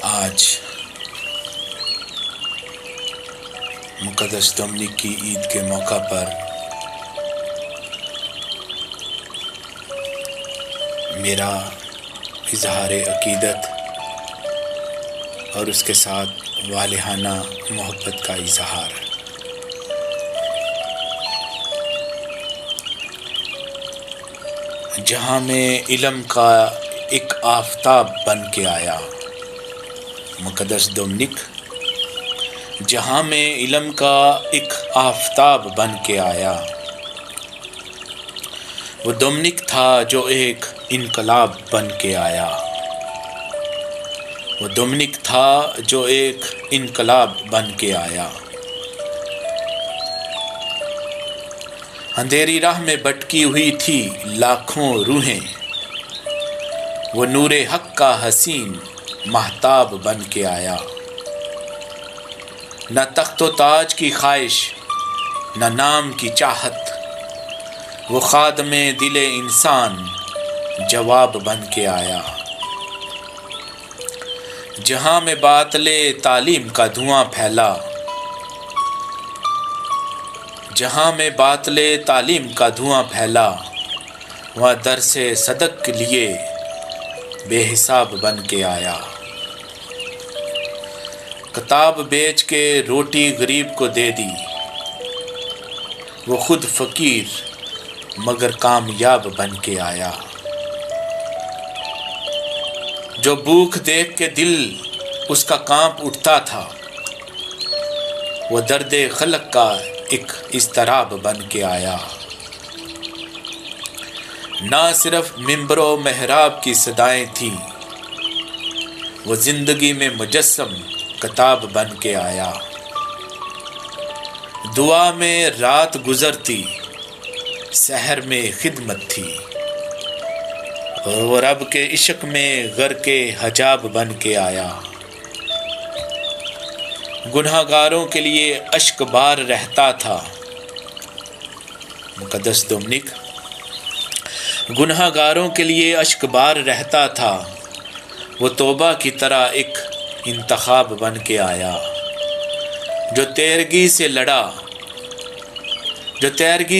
آج مقدس ڈومنک کی عید کے موقع پر میرا اظہار عقیدت اور اس کے ساتھ والہانہ محبت کا اظہار۔ جہاں میں علم کا ایک آفتاب بن کے آیا، مقدس ڈومنک جہاں میں علم کا ایک آفتاب بن کے آیا، وہ ڈومنک تھا جو ایک انقلاب بن کے آیا، وہ ڈومنک تھا جو ایک انقلاب بن کے آیا۔ اندھیری راہ میں بھٹکی ہوئی تھی لاکھوں روحیں، وہ نور حق کا حسین مہتاب بن کے آیا۔ نہ تخت و تاج کی خواہش، نہ نام کی چاہت، وہ خادم دل انسان جواب بن کے آیا۔ جہاں میں باطل تعلیم کا دھواں پھیلا، جہاں میں باطل تعلیم کا دھواں پھیلا، وہاں درس صدق لیے بے حساب بن کے آیا۔ کتاب بیچ کے روٹی غریب کو دے دی، وہ خود فقیر مگر کامیاب بن کے آیا۔ جو بھوک دیکھ کے دل اس کا کانپ اٹھتا تھا، وہ درد خلق کا ایک اضطراب بن کے آیا۔ نہ صرف منبر و محراب کی صدائیں تھیں، وہ زندگی میں مجسم کتاب بن کے آیا۔ دعا میں رات گزرتی، سحر میں خدمت تھی، وہ رب کے عشق میں غرق حجاب بن کے آیا۔ گناہ گاروں کے لیے اشک بار رہتا تھا، مقدس ڈومنک گناہ گاروں کے لیے اشک بار رہتا تھا، وہ توبہ کی طرح ایک انتخاب بن کے آیا۔ جو تیرگی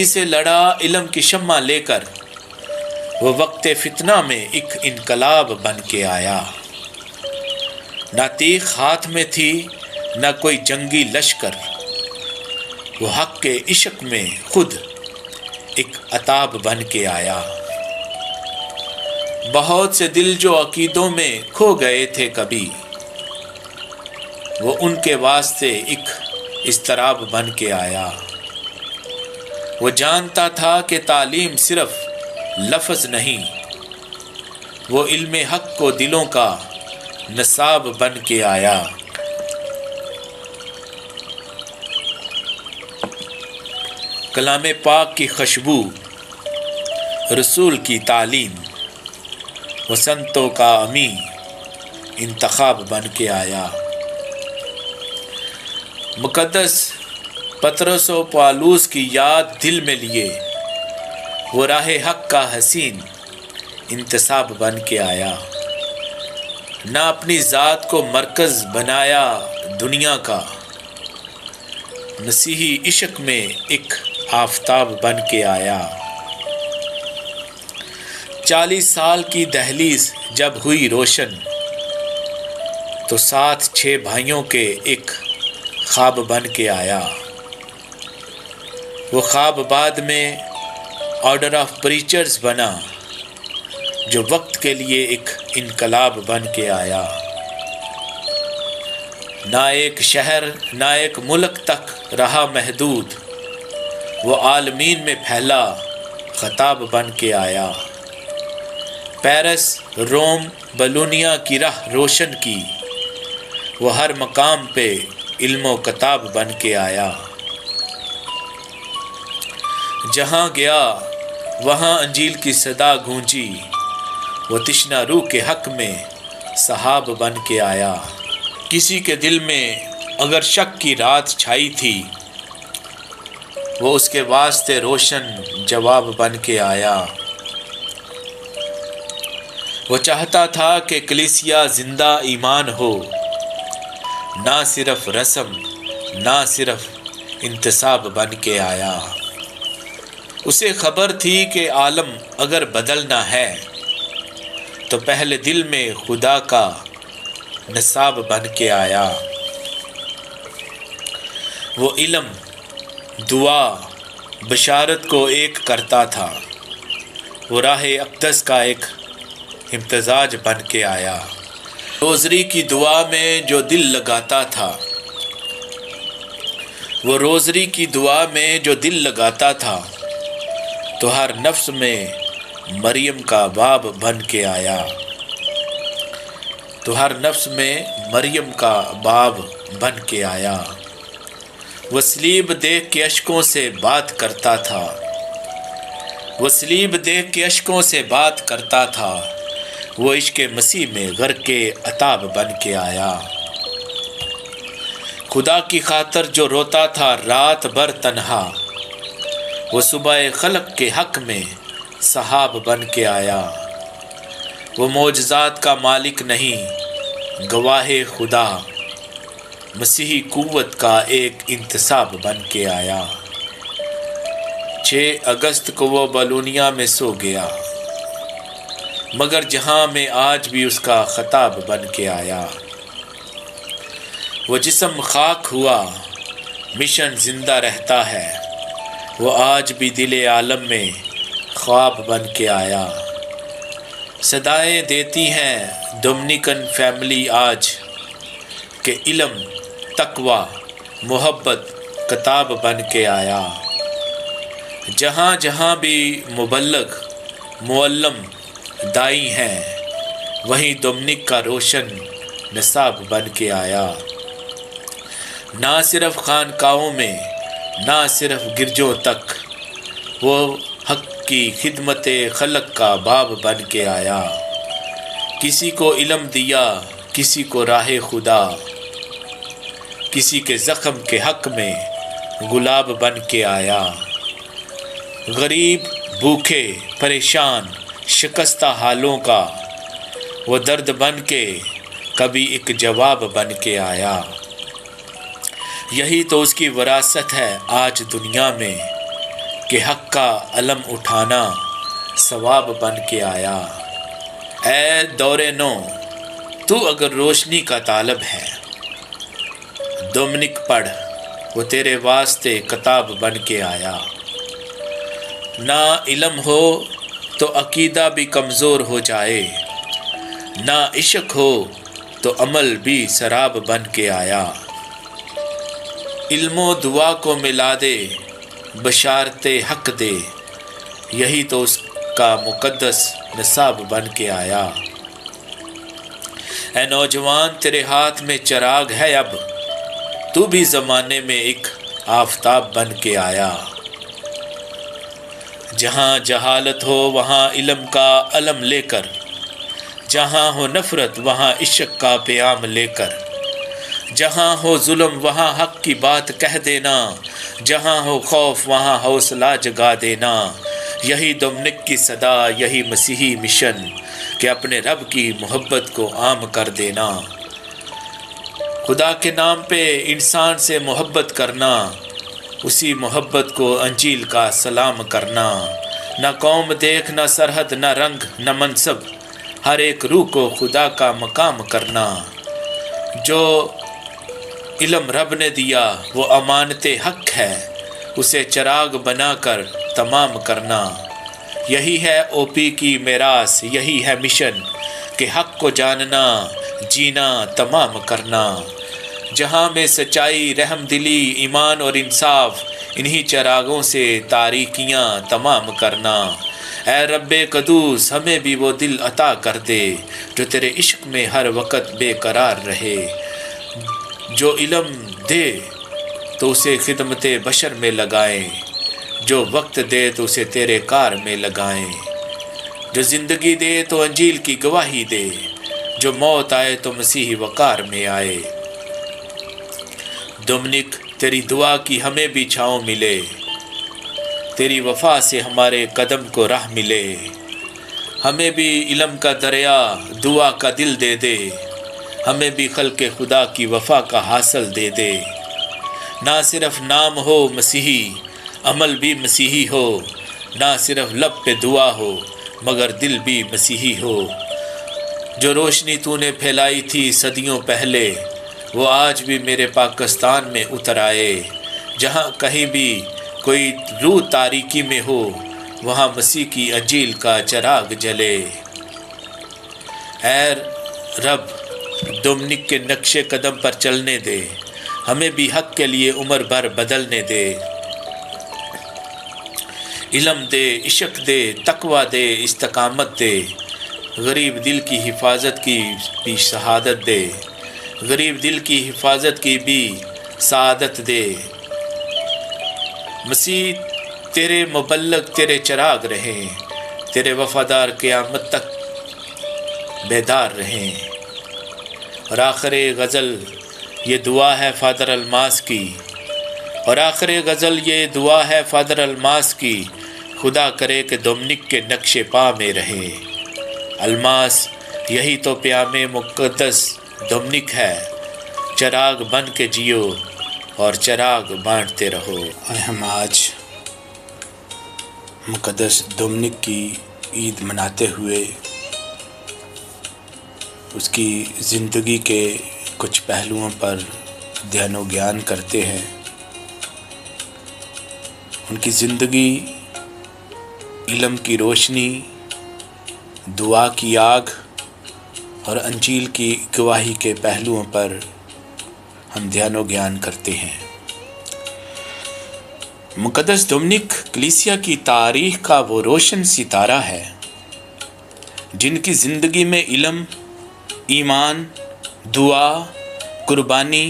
سے لڑا علم کی شمع لے کر، وہ وقت فتنہ میں ایک انقلاب بن کے آیا۔ نہ تیغ ہاتھ میں تھی، نہ کوئی جنگی لشکر، وہ حق کے عشق میں خود ایک عتاب بن کے آیا۔ بہت سے دل جو عقیدوں میں کھو گئے تھے کبھی، وہ ان کے واسطے ایک اضطراب بن کے آیا۔ وہ جانتا تھا کہ تعلیم صرف لفظ نہیں، وہ علم حق کو دلوں کا نصاب بن کے آیا۔ کلام پاک کی خوشبو، رسول کی تعلیم، وہ سنتوں کا امین انتخاب بن کے آیا۔ مقدس پطرس و پالوس کی یاد دل میں لیے، وہ راہ حق کا حسین انتصاب بن کے آیا۔ نہ اپنی ذات کو مرکز بنایا دنیا کا، مسیحی عشق میں ایک آفتاب بن کے آیا۔ 40 سال کی دہلیز جب ہوئی روشن، تو ساتھ 6 بھائیوں کے ایک خواب بن کے آیا۔ وہ خواب بعد میں آرڈر آف پریچرز بنا، جو وقت کے لیے ایک انقلاب بن کے آیا۔ نہ ایک شہر نہ ایک ملک تک رہا محدود، وہ عالمین میں پھیلا خطاب بن کے آیا۔ پیرس، روم، بلونیا کی راہ روشن کی، وہ ہر مقام پہ علم و کتاب بن کے آیا۔ جہاں گیا وہاں انجیل کی صدا گونجی، وہ تشنہ روح کے حق میں صحاب بن کے آیا۔ کسی کے دل میں اگر شک کی رات چھائی تھی، وہ اس کے واسطے روشن جواب بن کے آیا۔ وہ چاہتا تھا کہ کلیسیا زندہ ایمان ہو، نہ صرف رسم، نہ صرف انتصاب بن کے آیا۔ اسے خبر تھی کہ عالم اگر بدلنا ہے تو پہلے دل میں خدا کا نصاب بن کے آیا۔ وہ علم، دعا، بشارت کو ایک کرتا تھا۔ وہ راہ اقدس کا ایک امتزاج بن کے آیا۔ روزری کی دعا میں جو دل لگاتا تھا، وہ روزری کی دعا میں جو دل لگاتا تھا تو ہر نفس میں مریم کا باب بن کے آیا، تو ہر نفس میں مریم کا باب بن کے آیا۔ وہ صلیب دیکھ کے اشکوں سے بات کرتا تھا، وہ صلیب دیکھ کے اشکوں سے بات کرتا تھا، وہ عشق مسیح میں غرق عتاب بن کے آیا۔ خدا کی خاطر جو روتا تھا رات بھر تنہا، وہ صبح خلق کے حق میں صحاب بن کے آیا۔ وہ معجزات کا مالک نہیں، گواہ خدا، مسیحی قوت کا ایک انتصاب بن کے آیا۔ 6 اگست کو وہ بالونیا میں سو گیا، مگر جہاں میں آج بھی اس کا خطاب بن کے آیا۔ وہ جسم خاک ہوا، مشن زندہ رہتا ہے، وہ آج بھی دل عالم میں خواب بن کے آیا۔ صدائیں دیتی ہیں ڈومنیکن فیملی آج کہ علم، تقوی، محبت کتاب بن کے آیا۔ جہاں جہاں بھی مبلغ، معلم، دائی ہیں، وہیں ڈومنک کا روشن نصاب بن کے آیا۔ نہ صرف خانقاہوں میں، نہ صرف گرجوں تک، وہ حق کی خدمت خلق کا باب بن کے آیا۔ کسی کو علم دیا، کسی کو راہ خدا، کسی کے زخم کے حق میں گلاب بن کے آیا۔ غریب، بھوکے، پریشان، شکستہ حالوں کا وہ درد بن کے کبھی ایک جواب بن کے آیا۔ یہی تو اس کی وراثت ہے آج دنیا میں کہ حق کا علم اٹھانا ثواب بن کے آیا۔ اے دور نو، تو اگر روشنی کا طالب ہے، ڈومنک پڑھ، وہ تیرے واسطے کتاب بن کے آیا۔ نہ علم ہو تو عقیدہ بھی کمزور ہو جائے، نہ عشق ہو تو عمل بھی سراب بن کے آیا۔ علم و دعا کو ملا دے، بشارت حق دے، یہی تو اس کا مقدس نصاب بن کے آیا۔ اے نوجوان، تیرے ہاتھ میں چراغ ہے اب، تو بھی زمانے میں ایک آفتاب بن کے آیا۔ جہاں جہالت ہو وہاں علم کا علم لے کر، جہاں ہو نفرت وہاں عشق کا پیام لے کر، جہاں ہو ظلم وہاں حق کی بات کہہ دینا، جہاں ہو خوف وہاں حوصلہ جگا دینا۔ یہی ڈومنک کی صدا، یہی مسیحی مشن کہ اپنے رب کی محبت کو عام کر دینا۔ خدا کے نام پہ انسان سے محبت کرنا، اسی محبت کو انجیل کا سلام کرنا۔ نہ قوم دیکھ، نہ سرحد، نہ رنگ، نہ منصب، ہر ایک روح کو خدا کا مقام کرنا۔ جو علم رب نے دیا وہ امانت حق ہے، اسے چراغ بنا کر تمام کرنا۔ یہی ہے او پی کی میراث، یہی ہے مشن کہ حق کو جاننا، جینا، تمام کرنا۔ جہاں میں سچائی، رحم دلی، ایمان اور انصاف، انہی چراغوں سے تاریکیاں تمام کرنا۔ اے رب قدوس، ہمیں بھی وہ دل عطا کر دے جو تیرے عشق میں ہر وقت بے قرار رہے۔ جو علم دے تو اسے خدمت بشر میں لگائیں، جو وقت دے تو اسے تیرے کار میں لگائیں۔ جو زندگی دے تو انجیل کی گواہی دے، جو موت آئے تو مسیحی وقار میں آئے۔ ڈومنک، تیری دعا کی ہمیں بھی چھاؤں ملے، تیری وفا سے ہمارے قدم کو راہ ملے۔ ہمیں بھی علم کا دریا دعا کا دل دے دے، ہمیں بھی خلق خدا کی وفا کا حاصل دے دے۔ نہ صرف نام ہو مسیحی، عمل بھی مسیحی ہو، نہ صرف لب پہ دعا ہو مگر دل بھی مسیحی ہو۔ جو روشنی تو نے پھیلائی تھی صدیوں پہلے، وہ آج بھی میرے پاکستان میں اتر آئے۔ جہاں کہیں بھی کوئی روح تاریکی میں ہو، وہاں مسیح کی انجیل کا چراغ جلے۔ اے رب، ڈومنک کے نقش قدم پر چلنے دے، ہمیں بھی حق کے لیے عمر بھر بدلنے دے۔ علم دے، عشق دے، تقوی دے، استقامت دے، غریب دل کی حفاظت کی بھی شہادت دے، غریب دل کی حفاظت کی بھی سعادت دے۔ مسیح تیرے مبلغ تیرے چراغ رہیں، تیرے وفادار قیامت تک بیدار رہیں۔ اور آخر غزل یہ دعا ہے فادر الماس کی، اور آخر غزل یہ دعا ہے فادر الماس کی، خدا کرے کہ ڈومنک کے نقش پا میں رہے۔ الماس یہی تو پیام مقدس ڈومنک ہے، چراغ بن کے جیو اور چراغ بانٹتے رہو۔ ہم آج مقدس ڈومنک کی عید مناتے ہوئے اس کی زندگی کے کچھ پہلوؤں پر دھیان و گیان کرتے ہیں۔ ان کی زندگی علم کی روشنی، دعا کی آگ اور انجیل کی گواہی کے پہلوؤں پر ہم دھیان و گیان کرتے ہیں۔ مقدس ڈومنک کلیسیا کی تاریخ کا وہ روشن ستارہ ہے جن کی زندگی میں علم، ایمان، دعا، قربانی،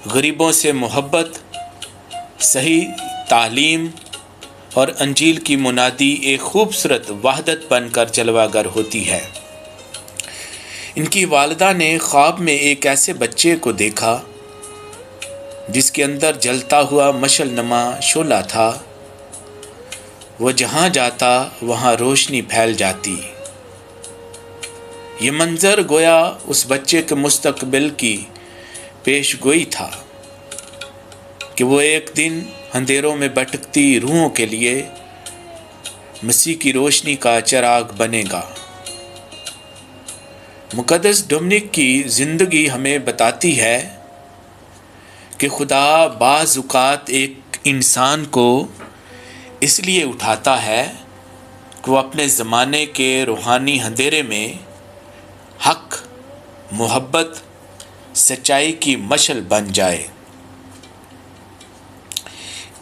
غریبوں سے محبت، صحیح تعلیم اور انجیل کی منادی ایک خوبصورت وحدت بن کر جلوہ گر ہوتی ہے۔ ان کی والدہ نے خواب میں ایک ایسے بچے کو دیکھا جس کے اندر جلتا ہوا مشعل نما شعلہ تھا۔ وہ جہاں جاتا وہاں روشنی پھیل جاتی۔ یہ منظر گویا اس بچے کے مستقبل کی پیش گوئی تھا کہ وہ ایک دن اندھیروں میں بھٹکتی روحوں کے لیے مسیح کی روشنی کا چراغ بنے گا۔ مقدس ڈومنک کی زندگی ہمیں بتاتی ہے کہ خدا بعض اوقات ایک انسان کو اس لیے اٹھاتا ہے کہ وہ اپنے زمانے کے روحانی اندھیرے میں حق، محبت، سچائی کی مشعل بن جائے۔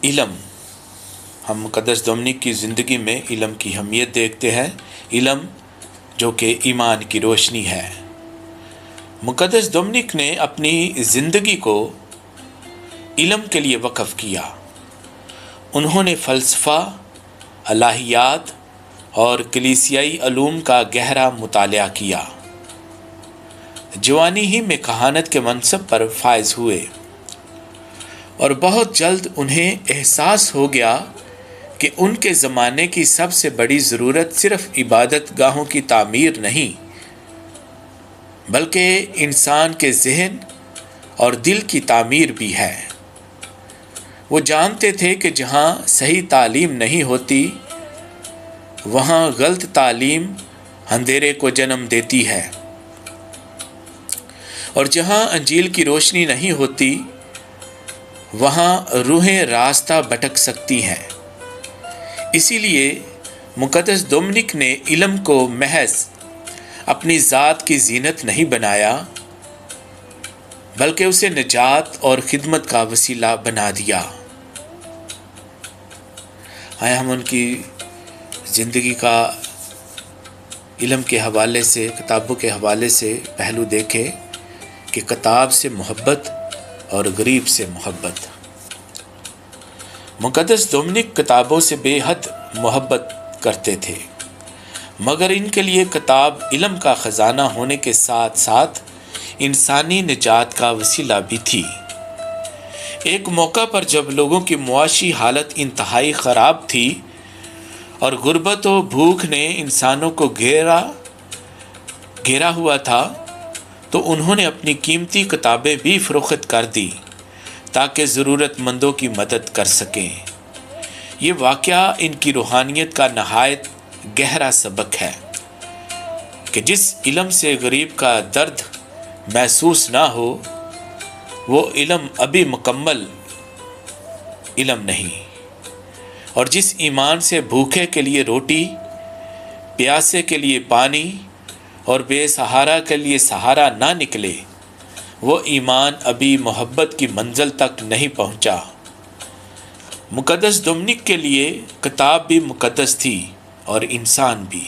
علم، ہم مقدس ڈومنک کی زندگی میں علم کی اہمیت دیکھتے ہیں۔ علم جو کہ ایمان کی روشنی ہے۔ مقدس ڈومنک نے اپنی زندگی کو علم کے لیے وقف کیا۔ انہوں نے فلسفہ، الہیات اور کلیسیائی علوم کا گہرا مطالعہ کیا۔ جوانی ہی میں کہانت کے منصب پر فائز ہوئے اور بہت جلد انہیں احساس ہو گیا کہ ان کے زمانے کی سب سے بڑی ضرورت صرف عبادت گاہوں کی تعمیر نہیں، بلکہ انسان کے ذہن اور دل کی تعمیر بھی ہے۔ وہ جانتے تھے کہ جہاں صحیح تعلیم نہیں ہوتی، وہاں غلط تعلیم اندھیرے کو جنم دیتی ہے، اور جہاں انجیل کی روشنی نہیں ہوتی، وہاں روحیں راستہ بھٹک سکتی ہیں۔ اسی لیے مقدس ڈومنک نے علم کو محض اپنی ذات کی زینت نہیں بنایا، بلکہ اسے نجات اور خدمت کا وسیلہ بنا دیا۔ آئے ہم ان کی زندگی کا علم کے حوالے سے، کتابوں کے حوالے سے پہلو دیکھیں کہ کتاب سے محبت اور غریب سے محبت۔ مقدس ڈومنک کتابوں سے بے حد محبت کرتے تھے، مگر ان کے لیے کتاب علم کا خزانہ ہونے کے ساتھ ساتھ انسانی نجات کا وسیلہ بھی تھی۔ ایک موقع پر جب لوگوں کی معاشی حالت انتہائی خراب تھی اور غربت و بھوک نے انسانوں کو گھیرا ہوا تھا تو انہوں نے اپنی قیمتی کتابیں بھی فروخت کر دی تاکہ ضرورت مندوں کی مدد کر سکیں۔ یہ واقعہ ان کی روحانیت کا نہایت گہرا سبق ہے کہ جس علم سے غریب کا درد محسوس نہ ہو وہ علم ابھی مکمل علم نہیں، اور جس ایمان سے بھوکے کے لیے روٹی، پیاسے کے لیے پانی اور بے سہارا کے لیے سہارا نہ نکلے، وہ ایمان ابھی محبت کی منزل تک نہیں پہنچا۔ مقدس ڈومنک کے لیے کتاب بھی مقدس تھی اور انسان بھی،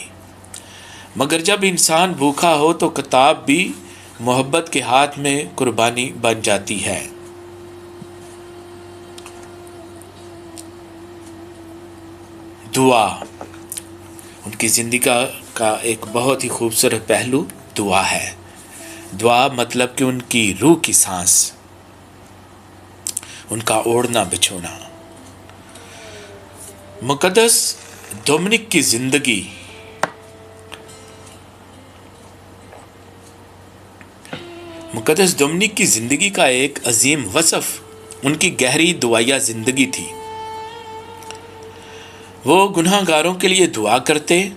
مگر جب انسان بھوکا ہو تو کتاب بھی محبت کے ہاتھ میں قربانی بن جاتی ہے۔ دعا، ان کی زندگی کا ایک بہت ہی خوبصورت پہلو دعا ہے۔ دعا مطلب کہ ان کی روح کی سانس، ان کا اوڑھنا بچھونا۔ مقدس ڈومنک کی زندگی مقدس ڈومنک کی زندگی کا ایک عظیم وصف ان کی گہری دعائیا زندگی تھی۔ وہ گناہ گاروں کے لیے دعا کرتے،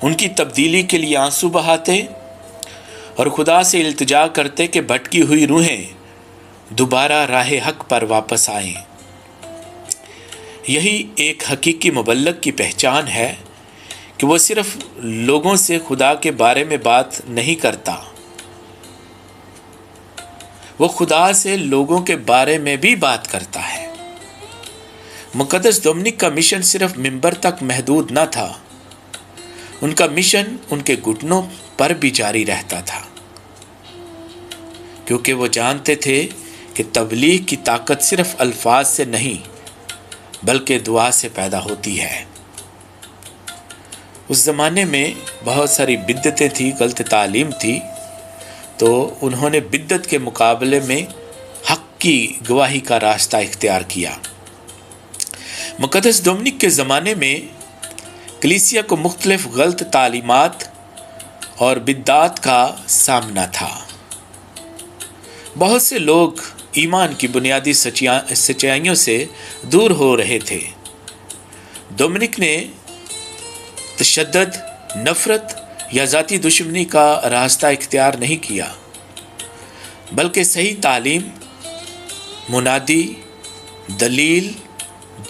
ان کی تبدیلی کے لیے آنسو بہاتے اور خدا سے التجا کرتے کہ بھٹکی ہوئی روحیں دوبارہ راہ حق پر واپس آئیں۔ یہی ایک حقیقی مبلغ کی پہچان ہے کہ وہ صرف لوگوں سے خدا کے بارے میں بات نہیں کرتا، وہ خدا سے لوگوں کے بارے میں بھی بات کرتا ہے۔ مقدس ڈومنک کا مشن صرف منبر تک محدود نہ تھا، ان کا مشن ان کے گھٹنوں پر بھی جاری رہتا تھا، کیونکہ وہ جانتے تھے کہ تبلیغ کی طاقت صرف الفاظ سے نہیں بلکہ دعا سے پیدا ہوتی ہے۔ اس زمانے میں بہت ساری بدعتیں تھیں، غلط تعلیم تھی، تو انہوں نے بدعت کے مقابلے میں حق کی گواہی کا راستہ اختیار کیا۔ مقدس ڈومنک کے زمانے میں کلیسیا کو مختلف غلط تعلیمات اور بدعات کا سامنا تھا۔ بہت سے لوگ ایمان کی بنیادی سچائیوں سے دور ہو رہے تھے۔ ڈومنک نے تشدد، نفرت یا ذاتی دشمنی کا راستہ اختیار نہیں کیا، بلکہ صحیح تعلیم، منادی، دلیل،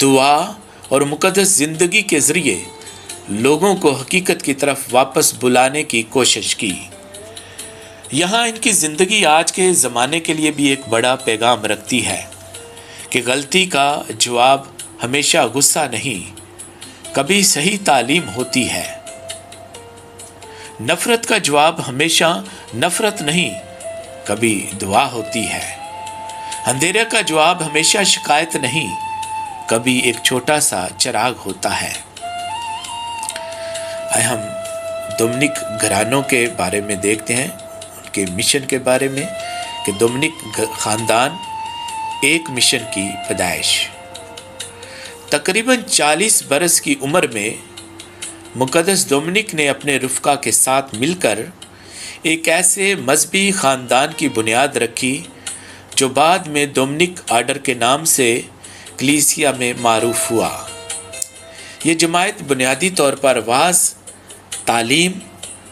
دعا اور مقدس زندگی کے ذریعے لوگوں کو حقیقت کی طرف واپس بلانے کی کوشش کی۔ یہاں ان کی زندگی آج کے زمانے کے لیے بھی ایک بڑا پیغام رکھتی ہے کہ غلطی کا جواب ہمیشہ غصہ نہیں، کبھی صحیح تعلیم ہوتی ہے۔ نفرت کا جواب ہمیشہ نفرت نہیں، کبھی دعا ہوتی ہے۔ اندھیرے کا جواب ہمیشہ شکایت نہیں، کبھی ایک چھوٹا سا چراغ ہوتا ہے۔ آئے ہم ڈومنک گھرانوں کے بارے میں دیکھتے ہیں، ان کے مشن کے بارے میں، کہ ڈومنک خاندان ایک مشن کی پیدائش۔ تقریباً 40 برس کی عمر میں مقدس ڈومنک نے اپنے رفقا کے ساتھ مل کر ایک ایسے مذہبی خاندان کی بنیاد رکھی جو بعد میں ڈومنک آرڈر کے نام سے کلیسیا میں معروف ہوا۔ یہ جماعت بنیادی طور پر وعظ، تعلیم،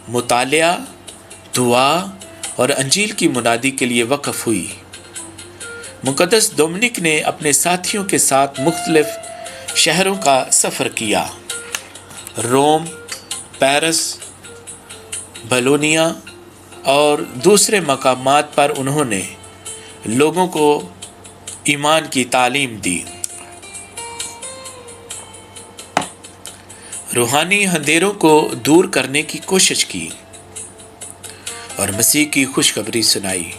مطالعہ، دعا اور انجیل کی منادی کے لیے وقف ہوئی۔ مقدس ڈومنک نے اپنے ساتھیوں کے ساتھ مختلف شہروں کا سفر کیا۔ روم، پیرس، بولونیا اور دوسرے مقامات پر انہوں نے لوگوں کو ایمان کی تعلیم دی، روحانی اندھیروں کو دور کرنے کی کوشش کی اور مسیح کی خوشخبری سنائی۔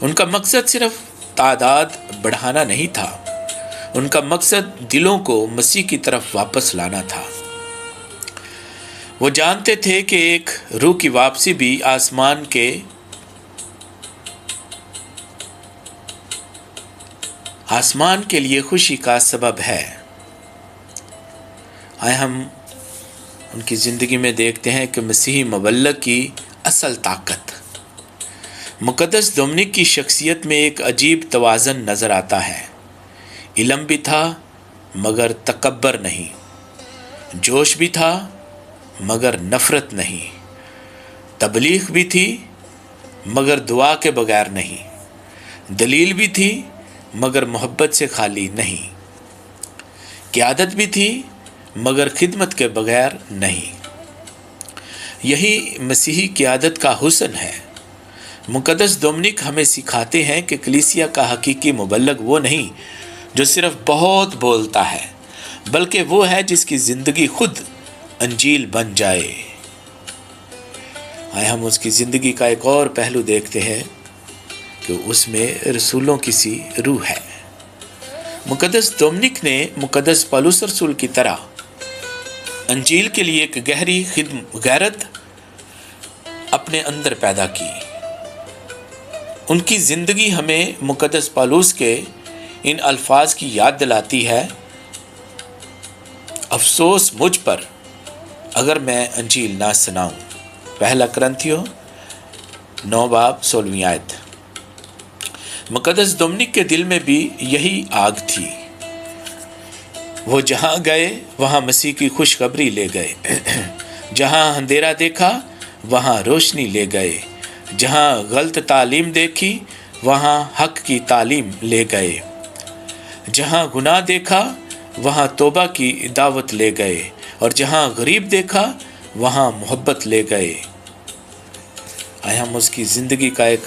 ان کا مقصد صرف تعداد بڑھانا نہیں تھا، ان کا مقصد دلوں کو مسیح کی طرف واپس لانا تھا۔ وہ جانتے تھے کہ ایک روح کی واپسی بھی آسمان کے لیے خوشی کا سبب ہے۔ آئے ہم ان کی زندگی میں دیکھتے ہیں کہ مسیحی مبلغ کی اصل طاقت۔ مقدس ڈومنک کی شخصیت میں ایک عجیب توازن نظر آتا ہے۔ علم بھی تھا مگر تکبر نہیں، جوش بھی تھا مگر نفرت نہیں، تبلیغ بھی تھی مگر دعا کے بغیر نہیں، دلیل بھی تھی مگر محبت سے خالی نہیں، قیادت بھی تھی مگر خدمت کے بغیر نہیں۔ یہی مسیحی قیادت کا حسن ہے۔ مقدس ڈومنک ہمیں سکھاتے ہیں کہ کلیسیا کا حقیقی مبلغ وہ نہیں جو صرف بہت بولتا ہے، بلکہ وہ ہے جس کی زندگی خود انجیل بن جائے۔ آئے ہم اس کی زندگی کا ایک اور پہلو دیکھتے ہیں کہ اس میں رسولوں کی سی روح ہے۔ مقدس ڈومنک نے مقدس پالوس رسول کی طرح انجیل کے لیے ایک گہری غیرت اپنے اندر پیدا کی۔ ان کی زندگی ہمیں مقدس پالوس کے ان الفاظ کی یاد دلاتی ہے، افسوس مجھ پر اگر میں انجیل نہ سناؤں۔ پہلا کرنتھیوں 9:16۔ مقدس ڈومنک کے دل میں بھی یہی آگ تھی۔ وہ جہاں گئے وہاں مسیح کی خوشخبری لے گئے، جہاں اندھیرا دیکھا وہاں روشنی لے گئے، جہاں غلط تعلیم دیکھی وہاں حق کی تعلیم لے گئے، جہاں گناہ دیکھا وہاں توبہ کی دعوت لے گئے، اور جہاں غریب دیکھا وہاں محبت لے گئے۔ آئے ہم اس کی زندگی کا ایک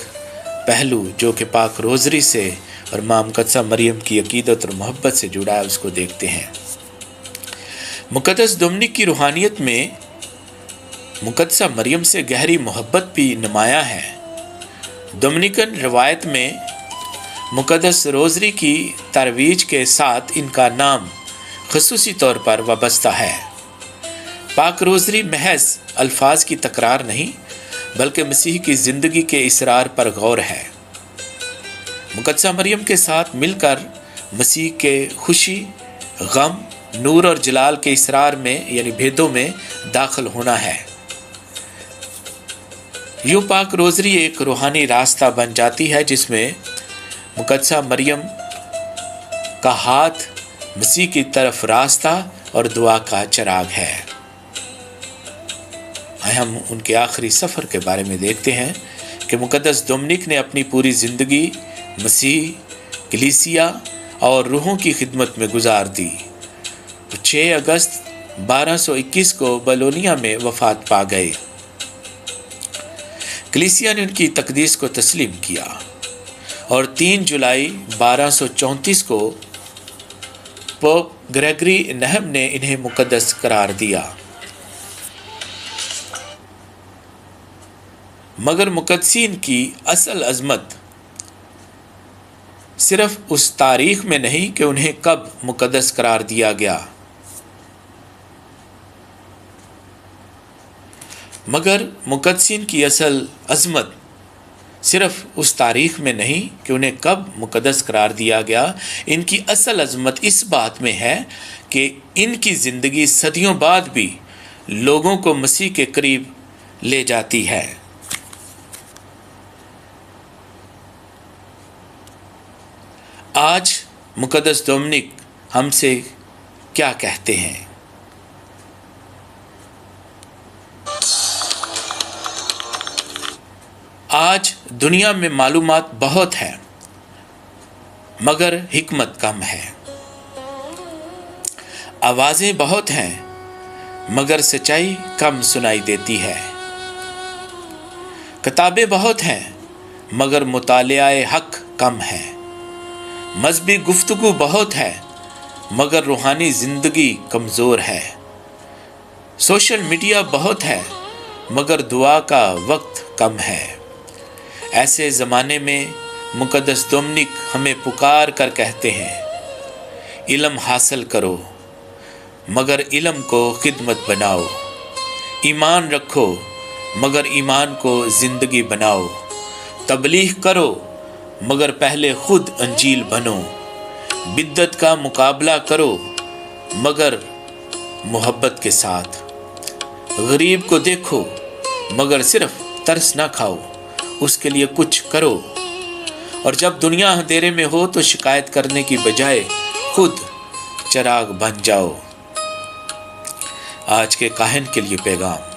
پہلو جو کہ پاک روزری سے اور ماں مقدسہ مریم کی عقیدت اور محبت سے جڑا ہے اس کو دیکھتے ہیں۔ مقدس ڈومنک کی روحانیت میں مقدسہ مریم سے گہری محبت بھی نمایاں ہے۔ ڈومنیکن روایت میں مقدس روزری کی ترویج کے ساتھ ان کا نام خصوصی طور پر وابستہ ہے۔ پاک روزری محض الفاظ کی تکرار نہیں بلکہ مسیح کی زندگی کے اسرار پر غور ہے۔ مقدسہ مریم کے ساتھ مل کر مسیح کے خوشی، غم، نور اور جلال کے اسرار میں یعنی بھیدوں میں داخل ہونا ہے۔ یوں پاک روزری ایک روحانی راستہ بن جاتی ہے جس میں مقدسہ مریم کا ہاتھ مسیح کی طرف راستہ اور دعا کا چراغ ہے۔ ہم ان کے آخری سفر کے بارے میں دیکھتے ہیں کہ مقدس ڈومنک نے اپنی پوری زندگی مسیح، کلیسیا اور روحوں کی خدمت میں گزار دی۔ 6 اگست 1221 کو بولونیا میں وفات پا گئے۔ کلیسیا نے ان کی تقدیس کو تسلیم کیا اور 3 جولائی 1234 کو پوپ گریگری نہم نے انہیں مقدس قرار دیا۔ مگر مقدسین کی اصل عظمت صرف اس تاریخ میں نہیں کہ انہیں کب مقدس قرار دیا گیا، مگر مقدسین کی اصل عظمت صرف اس تاریخ میں نہیں کہ انہیں کب مقدس قرار دیا گیا، ان کی اصل عظمت اس بات میں ہے کہ ان کی زندگی صدیوں بعد بھی لوگوں کو مسیح کے قریب لے جاتی ہے۔ آج مقدس ڈومنک ہم سے کیا کہتے ہیں؟ آج دنیا میں معلومات بہت ہے مگر حکمت کم ہے، آوازیں بہت ہیں مگر سچائی کم سنائی دیتی ہے، کتابیں بہت ہیں مگر مطالعہ حق کم ہے، مذہبی گفتگو بہت ہے مگر روحانی زندگی کمزور ہے، سوشل میڈیا بہت ہے مگر دعا کا وقت کم ہے۔ ایسے زمانے میں مقدس ڈومنک ہمیں پکار کر کہتے ہیں، علم حاصل کرو مگر علم کو خدمت بناؤ، ایمان رکھو مگر ایمان کو زندگی بناؤ، تبلیغ کرو مگر پہلے خود انجیل بنو، بدعت کا مقابلہ کرو مگر محبت کے ساتھ۔ غریب کو دیکھو مگر صرف ترس نہ کھاؤ، اس کے لیے کچھ کرو، اور جب دنیا اندھیرے میں ہو تو شکایت کرنے کی بجائے خود چراغ بن جاؤ۔ آج کے کاہن کے لیے پیغام۔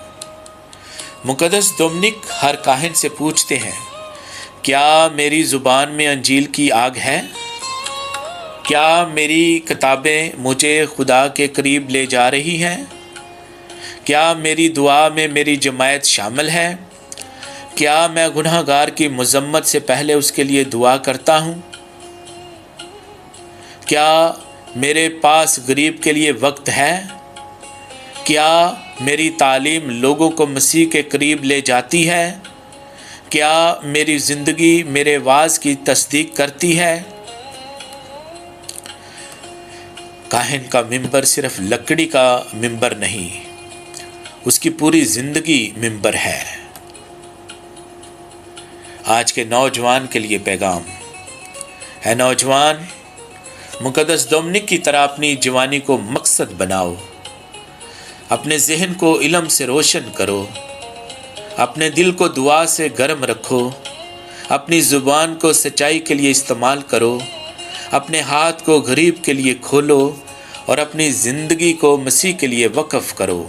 مقدس ڈومنک ہر کاہن سے پوچھتے ہیں، کیا میری زبان میں انجیل کی آگ ہے؟ کیا میری کتابیں مجھے خدا کے قریب لے جا رہی ہیں؟ کیا میری دعا میں میری جماعت شامل ہے؟ کیا میں گناہ گار کی مذمت سے پہلے اس کے لیے دعا کرتا ہوں؟ کیا میرے پاس غریب کے لیے وقت ہے؟ کیا میری تعلیم لوگوں کو مسیح کے قریب لے جاتی ہے؟ کیا میری زندگی میرے وعظ کی تصدیق کرتی ہے؟ کاہن کا ممبر صرف لکڑی کا ممبر نہیں، اس کی پوری زندگی ممبر ہے۔ آج کے نوجوان کے لیے پیغام۔ اے نوجوان، مقدس ڈومنک کی طرح اپنی جوانی کو مقصد بناؤ، اپنے ذہن کو علم سے روشن کرو، اپنے دل کو دعا سے گرم رکھو، اپنی زبان کو سچائی کے لیے استعمال کرو، اپنے ہاتھ کو غریب کے لیے کھولو اور اپنی زندگی کو مسیح کے لیے وقف کرو۔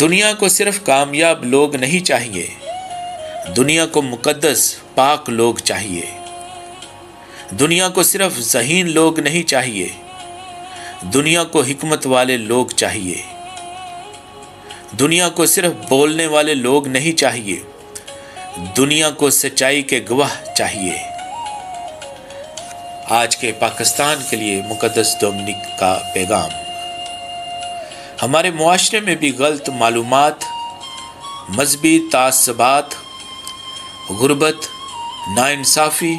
دنیا کو صرف کامیاب لوگ نہیں چاہیے، دنیا کو مقدس پاک لوگ چاہیے۔ دنیا کو صرف ذہین لوگ نہیں چاہیے، دنیا کو حکمت والے لوگ چاہیے۔ دنیا کو صرف بولنے والے لوگ نہیں چاہیے، دنیا کو سچائی کے گواہ چاہیے۔ آج کے پاکستان کے لیے مقدس ڈومنک کا پیغام۔ ہمارے معاشرے میں بھی غلط معلومات، مذہبی تعصبات، غربت، ناانصافی،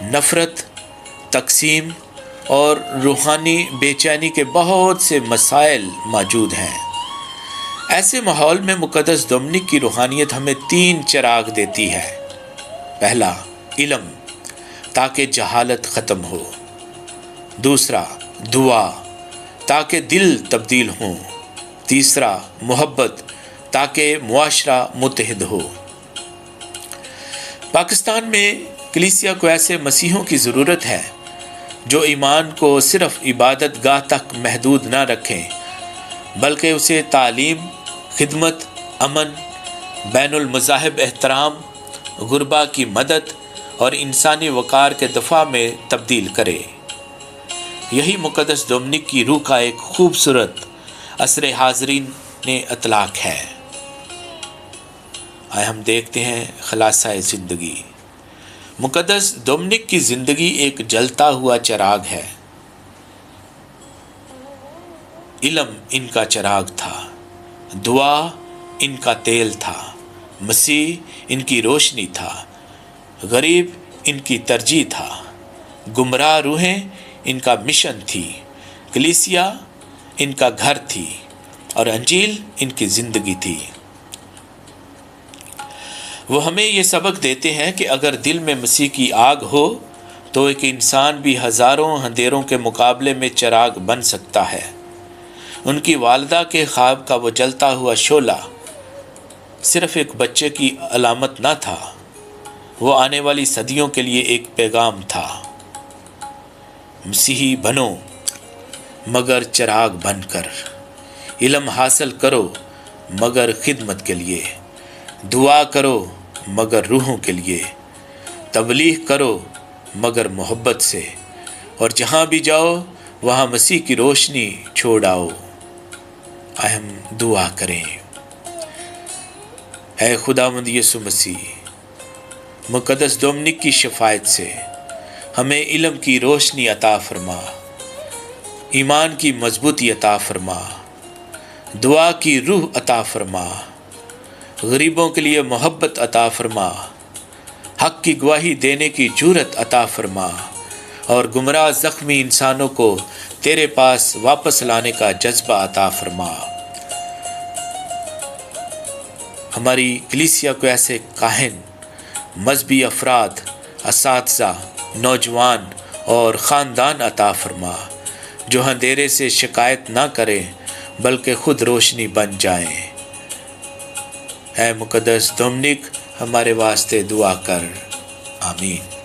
نفرت، تقسیم اور روحانی بے چینی کے بہت سے مسائل موجود ہیں۔ ایسے ماحول میں مقدس ڈومنک کی روحانیت ہمیں 3 چراغ دیتی ہے۔ پہلا، علم تاکہ جہالت ختم ہو۔ دوسرا، دعا تاکہ دل تبدیل ہوں۔ تیسرا، محبت تاکہ معاشرہ متحد ہو۔ پاکستان میں کلیسیا کو ایسے مسیحوں کی ضرورت ہے جو ایمان کو صرف عبادت گاہ تک محدود نہ رکھیں، بلکہ اسے تعلیم، خدمت، امن، بین المذاہب احترام، غربا کی مدد اور انسانی وقار کے دفاع میں تبدیل کرے۔ یہی مقدس ڈومنک کی روح کا ایک خوبصورت عصر حاضرین نے اطلاق ہے۔ آئے ہم دیکھتے ہیں خلاصہ زندگی۔ مقدس ڈومنک کی زندگی ایک جلتا ہوا چراغ ہے۔ علم ان کا چراغ تھا، دعا ان کا تیل تھا، مسیح ان کی روشنی تھا، غریب ان کی ترجیح تھا، گمراہ روحیں ان کا مشن تھی، کلیسیا ان کا گھر تھی، اور انجیل ان کی زندگی تھی۔ وہ ہمیں یہ سبق دیتے ہیں کہ اگر دل میں مسیح کی آگ ہو تو ایک انسان بھی ہزاروں اندھیروں کے مقابلے میں چراغ بن سکتا ہے۔ ان کی والدہ کے خواب کا وہ جلتا ہوا شعلہ صرف ایک بچے کی علامت نہ تھا، وہ آنے والی صدیوں کے لیے ایک پیغام تھا۔ مسیحی بنو مگر چراغ بن کر، علم حاصل کرو مگر خدمت کے لیے، دعا کرو مگر روحوں کے لیے، تبلیغ کرو مگر محبت سے، اور جہاں بھی جاؤ وہاں مسیح کی روشنی چھوڑ آؤ۔ آئے ہم دعا کریں۔ اے خداوند یسوع مسیح، مقدس ڈومنک کی شفاعت سے ہمیں علم کی روشنی عطا فرما، ایمان کی مضبوطی عطا فرما، دعا کی روح عطا فرما، غریبوں کے لیے محبت عطا فرما، حق کی گواہی دینے کی جرأت عطا فرما، اور گمراہ زخمی انسانوں کو تیرے پاس واپس لانے کا جذبہ عطا فرما۔ ہماری کلیسیا کو ایسے کاہن، مذہبی افراد، اساتذہ، نوجوان اور خاندان عطا فرما جو اندھیرے سے شکایت نہ کرے بلکہ خود روشنی بن جائیں۔ اے مقدس ڈومنک، ہمارے واسطے دعا کر، آمین۔